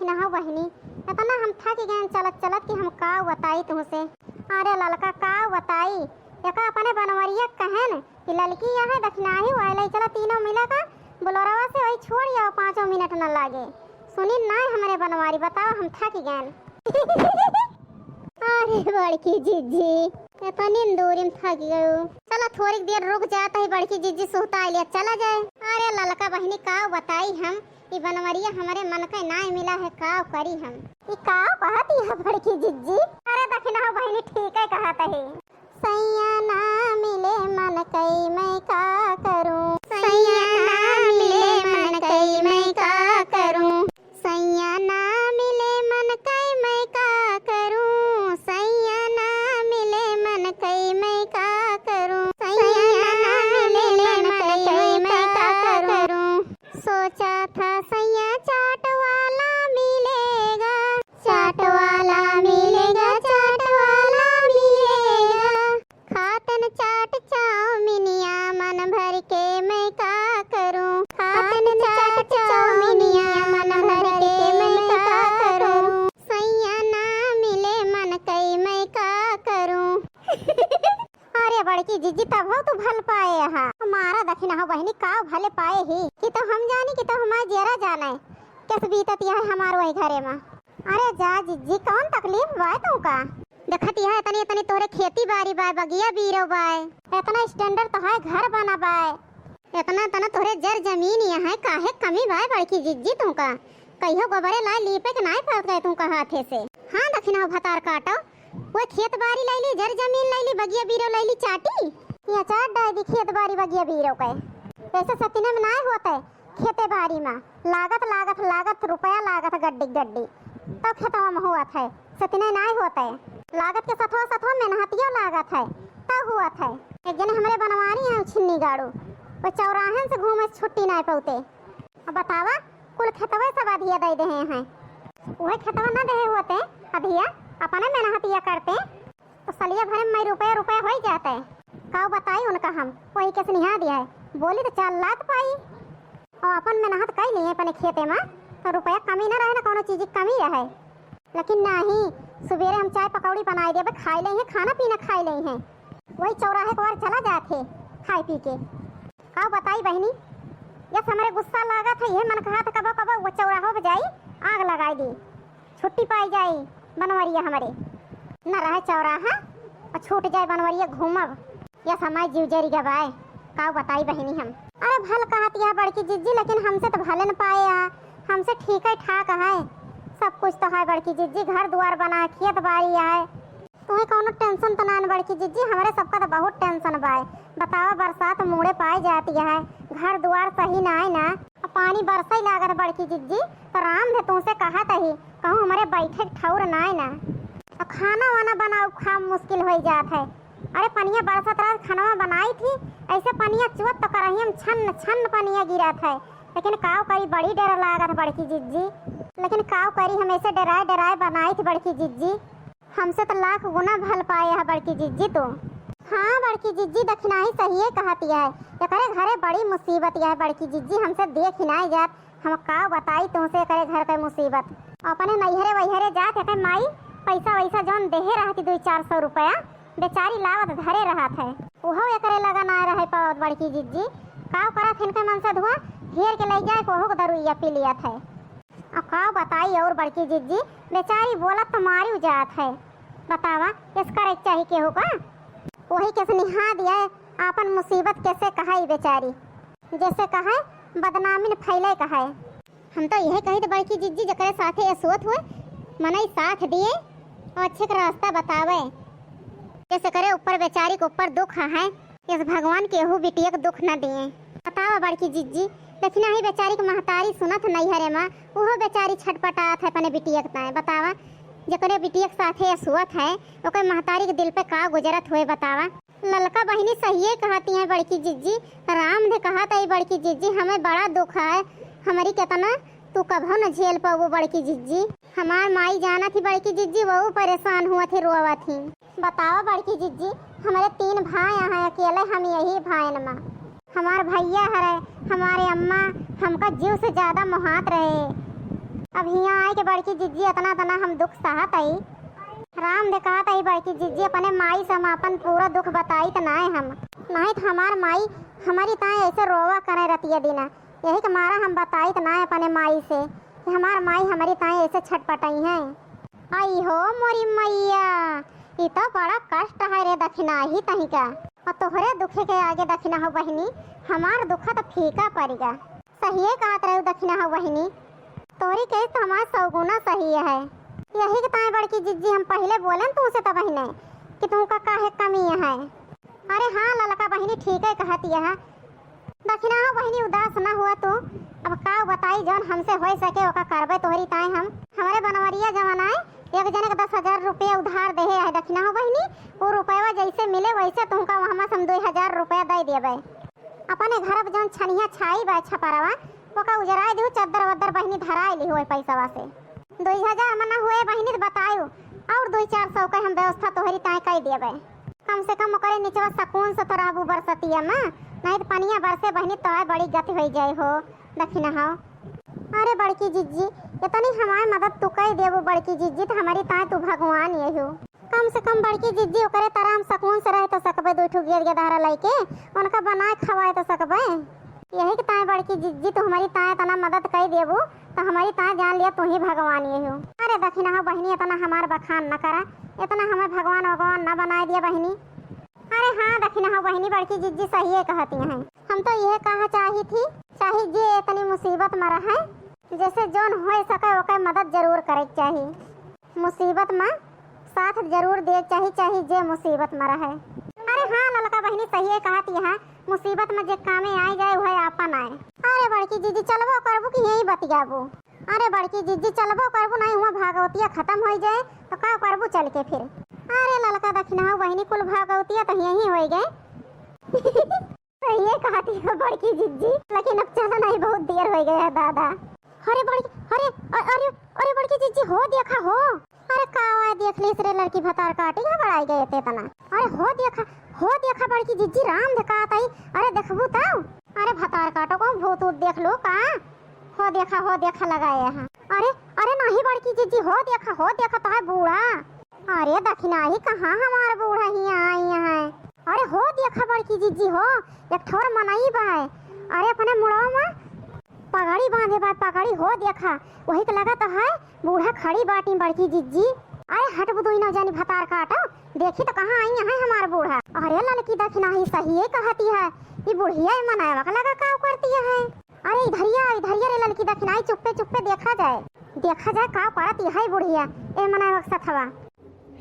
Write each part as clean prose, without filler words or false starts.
दखिना हो बहनी, इतना हम थक गए चलत चलत कि हम का बताई तुमसे। अरे ललका का बताई, एका अपने बनवरिया कहन कि ललकी यहाँ दखिना ही वाले चला तीनों मिला का बोलोरवा से वही छोड़ जाओ 5 मिनट न लागे। सुनी ना हमारे बनवारी, बताओ हम थक गए। अरे बड़की जीजी इतनी दूरी में थक गयो, चला थोड़ी देर रुक जाता है। बड़की जीजी सुता लिया चला जाए। अरे ललका बहनी का बताई हम, ये बनवरिया हमारे मन का ना मिला है, का करी हम। ये का कहती है बड़की जीजी? अरे दखिना हो बहनी ठीक है कहता है, सैया ना मिले मन कई मैं का करूं, सैया ना मिले मन कई मैं का करूं, सैया ना मिले मन कई मैं का करूं, सैया ना मिले मन कई मैं का करूं, सैया ना मिले मन कई मैं का करूं। सोचा था सैया चाट वाला मिलेगा, चाट वाला मिलेगा, चाट वाला मिलेगा, खातन चाट चाउमीनिया मन भर के मैं का करूं, खातन चाट चाउमीनिया मन भर के मैं का करूं, सैया ना मिले मन कई मैं का करूं। अरे बड़की जीजी तब हो तो भल पाए यहाँ हमारा दखिना हो बहनी का भले पाए ही कि तो हम जानी कि तो हमारे जरा जाना है कैसे बीतत है हमारे वही घरे में। अरे जा जीजी कौन तकलीफ बाय तुमका, देखत है इतनी इतनी तोरे खेती बाड़ी बाय, बगिया बीरो बाय, इतना स्टैंडर्ड तो है घर बना बाय, इतना तना तोरे जर जमीन यहाँ है काहे कमी बाय बड़की जीजी तुमका। कहियो गोबरे ला लीपे के नाई पड़त गए तुमका हाथे से। हाँ दखिना हो भतार काटो, वो खेत बाड़ी लैली, जर जमीन लैली, बगिया बीरो लैली चाटी, ये चाट डाय दी खेत बाड़ी बगिया बीरो के। ऐसे सतीने में नाई होते खेते बाड़ी में लागत लागत लागत रुपया लागत गड्डी गड्डी तब खेतवा में हुआ था, सतीने नाई होते लागत के सथवा सथवा मेहनतिया लागत है तब हुआ था। एक जने हमारे बनवारी है छिन्नी गाड़ू, वो चौराहन से घूमे छुट्टी नहीं पौते। अब बतावा कुल खेतवा सब अधिया दे दे हैं, वही खेतवा न दे होते अधिया अपने मेहनतिया करते तो सलिया भरे में रुपया रुपया हो जाता है। का बताई उनका हम वही कैसे निहा दिया है, बोली तो 4 लाख पाई और अपन मेहनत कर लिए अपने खेते में तो रुपया कमी न रहे ना, कोनो चीज की कमी रहे। लेकिन नहीं, सवेरे हम चाय पकौड़ी बनाई दे खाई ले हैं, खाना पीना खाई ले हैं, वही चौराहे को चला जाते खाई पी के। का बताई बहनी, यस हमारे गुस्सा लगा था ये मन कहा था कबो कबो वो चौराहो पे जाई आग लगाई दी, छुट्टी पाई जाई बनवरिया हमारे न रहे चौराहा और छूट जाए बनवरिया घूमब, यस हमारे जीव जरी गवाए। का बताई बहनी हम। अरे भल कहती है बड़की जीजी, लेकिन हमसे तो भले न पाए, हमसे ठीक है ठाक है सब कुछ तो है बड़की जीजी, घर द्वार बना खेत बाड़ी है, तुम्हें कोनो टेंशन तो ना बड़की जीजी, हमारे सबका तो बहुत टेंशन बाय। बताओ बरसात मुड़े पाई जाती है, घर द्वार सही ना है ना, पानी बरसा ही लागत बड़की जीजी, तो राम ने तुमसे कहा तही कहूँ हमारे बैठे ठौर ना है ना, खाना वाना बनाओ खा मुश्किल हो जात है। अरे पनिया बरसत रहा खाना बनाई थी, ऐसे पनिया चुवत तो कराही हम छन छन पनिया गिरा था, लेकिन काव करी बड़ी डर लागत बड़की जीजी, लेकिन काव करी हम ऐसे डराए डराए बनाई थी बड़की जीजी, हमसे तो लाख गुना भल पाए है बड़की जीजी तो। हाँ बड़की जीजी दखिना ही सही है कहती है, करे घरे बड़ी मुसीबत है बड़की जीजी, हमसे देख ही जात, हम का बताई तुमसे करे घर पे मुसीबत। अपने नैहरे वैहरे जात है माई पैसा वैसा जौन देहे रहती 200-400 रुपया बेचारी लावत धरे रहा था, वहो एकरे लगा ना रहे पावत बड़की जीजी। का करा इनके मन से धुआ घेर के ले जाए को दरुइया पी लिया था। अब का बताई और बड़की जीजी बेचारी बोला तो मारी जात है, बतावा इसका चाहिए के होगा वही कैसे निहा दिया अपन मुसीबत कैसे कहा बेचारी, जैसे कहा बदनामी न फैले कहा। हम तो यही कही तो बड़की जीजी जकरे साथे असोत हुए मनई साथ दिए और अच्छे का रास्ता बतावे, जैसे करे ऊपर बेचारी के ऊपर दुख है, इस भगवान के हु बिटिया को दुख न दिए। बतावा बड़की जीजी देखना ही बेचारी के महतारी सुनत नैहरे में वो बेचारी छटपटात है अपने बिटिया के, बतावा जकरे बिटिया के साथे असुअत है ओकर महतारी के दिल पे का गुजरत हुए। बतावा ललका बहनी सही कहती है बड़की जीजी, राम ने कहा था बड़की जीजी हमें बड़ा दुख है, हमारी कितना तू कभो न झेल पाओ बड़की जीजी, हमार माई जाना थी बड़की जीजी वो परेशान हुआ थी रोवा थी। बताओ बड़की जीजी हमारे 3 भाई हैं, अकेले हम यही भाई माँ, हमारे भैया है हमारे अम्मा हमका जीव से ज्यादा मुहात रहे, अब यहाँ आए के बड़की जिज्जी इतना तना हम दुख सहत आई। राम दे कहत आई बड़की जिज्जी अपने माई से हम अपन पूरा दुख बताई तो नाय हम नहीं तो हमार माई हमारी ताए ऐसे रोवा करे रतिया दिना। यही के मारा हम बताई तो नाय अपने माई से कि हमार माई हमारी ताए ऐसे छटपटाई है। आई हो मोरी मैया, ये तो बड़ा कष्ट है रे दक्षिणा ही तही का। और तोहरे दुखे के आगे दक्षिणा हो बहिनी, हमार दुखा तो फीका पड़ेगा। सही कहत रहे दक्षिणा हो बहिनी, तोरी के तो हमार 100 गुना सही है। यही के ताए बड़की जिज्जी हम पहले बोले तुमसे तो बहिने कि तुमका काहे कमी है। अरे हाँ ललका बहिनी ठीक है कहती है। दक्षिणा हो बहिनी उदास ना हुआ तू, अब का बताई जौन हमसे हो सके ओका करबे तोहरी ताए हम। हमारे बनवरिया जमाना है एक जने के 10,000 रुपया उधार दे है दक्षिणा हो बहिनी, वो रुपया जैसे मिले वैसे तुमका वहाँ हम 2,000 रुपया दे देवे। अपने घर जौन छनिया छाई बा छपरवा ओका उजराई दू चद्दर वद्दर बहिनी धराई ली हुए पैसा से 2,000 मना हुए बहिनी बतायो और 200-400 का हम व्यवस्था तोहरी ताए कर देवे। कम से कम ओकरे निचवा सकून से तो रहबू बरसतिया में, नहीं तो पनिया बरसे बहिनी तो बड़ी गति हो जाए हो दक्षिणा हो। अरे बड़की जिज्जी इतनी हमारी मदद तू कर देबू बड़की जिज्जी तो हमारी ताए तू भगवान यही हो। कम से कम बड़की जिज्जी ओकरे तरह हम सकून से रह तो सकबे, 2 ठो गिर गधारा लेके उनका बनाए खवाए तो सकबे। यही के ताए बड़की जिज्जी तो हमारी ताए तना मदद कर देबू तो हमारी ताए जान लिया तू ही भगवान यही हो। अरे दक्षिणा हो बहिनी इतना हमार बखान न करा, इतना हमें भगवान न बना दिया बहिनी। अरे हाँ दक्षिणा हो बहिनी बड़की जिज्जी सही है कहती हैं। हम तो यह कहा चाही थी चाहे जे इतनी मुसीबत में रहे जैसे जोन हो सके ओके मदद जरूर करे चाहिए। मुसीबत में साथ जरूर दे चाहिए जे मुसीबत में रहे। अरे हाँ ललका बहिनी सही है कहती है, मुसीबत में जे कामे आई जाए वह आपन आए। अरे बड़की जिज्जी चलबो करबू कि यही बतियाबू? अरे बड़की जिज्जी चलबो करबू नहीं हुआ भागवतिया खत्म हो जाए तो का करबू चल के फिर? अरे ललका दक्षिणा हो बहिनी कुल भागवतिया तो यही हो गए। सही है कहती है बड़की जिज्जी, लेकिन अब चलो नहीं बहुत देर हो गया है दादा। अरे अरे बड़की जिज्जी हो देखा हो। अरे कावा देख ली रे लड़की भतार काटी का बढ़ाई गए थे तना। अरे हो देखा बड़की जिज्जी राम देखा आई। अरे देखबू तो अरे भतार काटो को भूत देख लो का हो देखा लगाए हैं। अरे नहीं बड़की जिज्जी हो देखा तो है बूढ़ा। अरे दक्षिणा ही कहाँ हमारा बूढ़ा ही आई है। अरे हो देखा बड़की जिज्जी हो एक ठोर मनाई बा। अरे अपने मुड़वा में पगड़ी बांधे बा, पगड़ी हो देखा वही के लगा तो है बूढ़ा खड़ी बाटी बड़की जिज्जी। अरे हट बुदुई न जानी भतार काटो देखी तो कहाँ आई है हमारा बूढ़ा। अरे लड़की दक्षिणा ही सही है कहती है, ये बुढ़िया मनावा का लगा का करती है। अरे इधरिया रे लड़की दक्षिणा चुप्पे देखा जाए का करती है बुढ़िया ए मनावा के साथवा।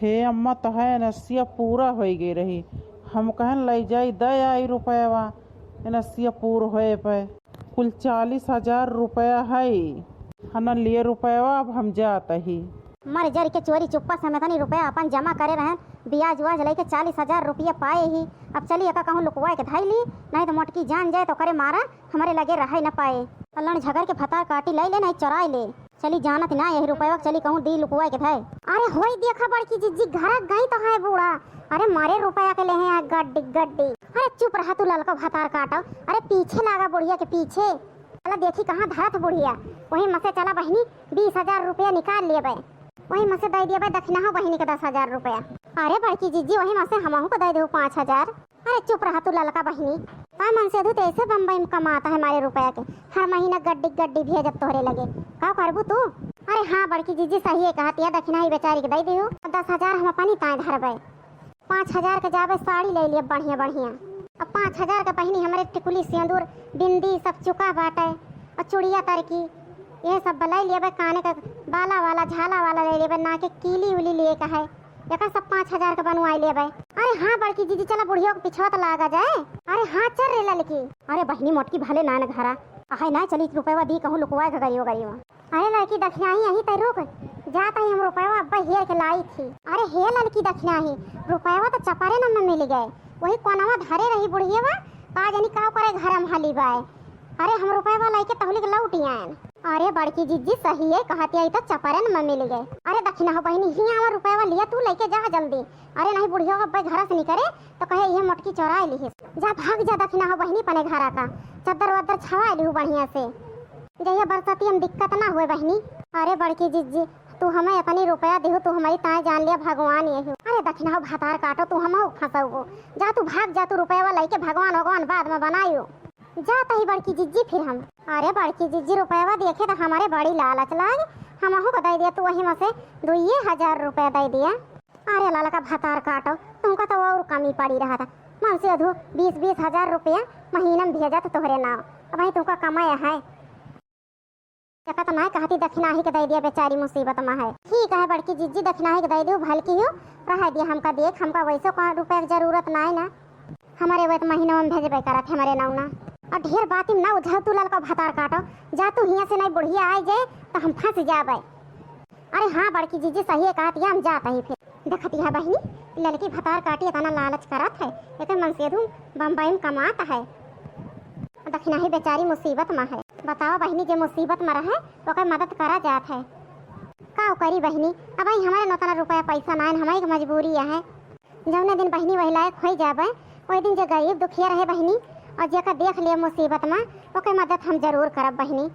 हे अम्मा तो है नसिया पूरा हो गई रही, हम कहन ले जाई 10 रुपया नसिया पूर होए पे कुल 40,000 रुपया है हन लिए रुपया। अब हम जाता ही मर जर के चोरी चुप्पा समेत नहीं रुपया अपन जमा करे रहे ब्याज व्याज लेके 40,000 रुपया पाए ही। अब चलिए का कहूँ लुकवा के धाई ली नहीं तो मोटकी जान जाए तो करे मारा हमारे लगे रह न पाए। अल्लाह झगड़ के भतार काटी ले नहीं चुराए ले चली जानत ना यही रुपया चली कहूँ दी लुकवा के धाई। अरे होई देखा बड़की जिज्जी घर गई तो है बूढ़ा। अरे मारे रुपया के ले हैं गड्डी। अरे चुप रहा तू ललका भतार काटो। अरे पीछे लागा बुढ़िया के पीछे अला देखी कहाँ धरत बुढ़िया वही मसे चला बहिनी 20,000 रुपया निकाल लिए बे वही मसे दे दिया बे दक्षिणा हो बहिनी के 10,000 रुपया। अरे बड़की जिज्जी वही मसे हमहू को दे दे 5,000। अरे चुप रहा तू ललका बहिनी का मन से तो ऐसे बम्बई में कमाता है हमारे रुपया के हर महीना गड्डी भेजत तोहरे लगे का करबू तू? अरे हाँ बड़की जिज्जी सही है कहती है दक्षिणा ही बेचारी के दे दियो 10,000 हम अपनी ताए धरबे। 5,000 के जाबे साड़ी ले लिए बढ़िया। अब 5,000 का पहनी हमारे टिकुली सिंदूर बिंदी सब चुका बाटे और चूड़िया तरकी ये सब बलाई लिए काने का बाला वाला झाला वाला ले लेबे ना के कीली उली लिए का है एक सब 5,000 का बनवाई लेबे। अरे हाँ बड़की दीदी चला बुढ़िया को पिछवा तो लागा जाए। अरे हाँ चल रे लड़की। अरे बहनी मोटकी भले ना घरा आहे ना चली रुपया दी कहूँ लुकवाए का गरियो। अरे लड़की दक्षिणा ही यही तय रुक जाता ही हम रुपया अब्बा हेर के लाई थी। अरे हे लड़की दक्षिणा ही रुपया तो चपारे न में मिल गए वही कोनावा धरे रही बुढ़िया का जानी का करे घर हम हाली बाए। अरे हम रुपया लाई के तहली के लौटी आए। अरे बड़की जिज्जी सही है कहती आई तो चपारे न में मिल गए। अरे दक्षिणा हो बहनी ही आवा रुपया लिया तू लेके जा जल्दी। अरे नहीं बुढ़िया अब्बा घर से निकले तो कहे ये मोटकी चौरा ली जा भाग जा दक्षिणा हो बहनी पने घर का चद्दर वद्दर छवा ली बढ़िया से जैया बरसाती हम दिक्कत ना हुए बहनी। अरे बड़की जिज्जी तू हमें इतनी रुपया देहु तू हमारी ताए जान लिया भगवान यही अरे दक्षिणा भातार काटो तू हम फंसो जा तू भाग जा तू रुपया लेके भगवान भगवान बाद में बनायो जा तही बड़की जिज्जी फिर हम अरे बड़की जिज्जी रुपया देखे तो हमारे बड़ी लालच लाग हम को दे दिया तू वही में से 2,000 रुपया दे दिया। अरे लाला का भातार काटो तुमको तो और कमी पड़ी रहा था मन से अधू 20,000 रुपया महीना में भेजा तो तोहरे नाव अब वही तुमका कमाया है तो मैं कहती दक्षिणा ही के दे दिया बेचारी मुसीबत में है। ठीक है बड़की जिज्जी दक्षिणा ही के दे दियो भल की हो रह दिया हमका देख हमका वैसे कौन रुपये की जरूरत ना है ना हमारे वह महीना में भेजबे करत हमारे नाव ना और ढेर बात ना उझल तू लड़का भातार काटो जा तू हियाँ से नहीं बुढ़िया आ जाए तो हम फंस जाबे। अरे हाँ बड़की जीजी सही है कहती हम जाता ही फिर देखती है बहनी लड़की भतार काटी इतना लालच करत है एक मन से धूम बम्बई में कमाता है दक्षिणा ही बेचारी मुसीबत में है। बताओ बहनी जो मुसीबत में रहे तो मदद करा जात है का करी बहनी अब भाई हमारे नौतना रुपया पैसा ना हमारी मजबूरी है जौने दिन बहनी वही लायक हो जाबे वही दिन जो गरीब दुखिया रहे बहनी और जेकर देख लिया मुसीबत में ओके मदद हम जरूर करब बहनी।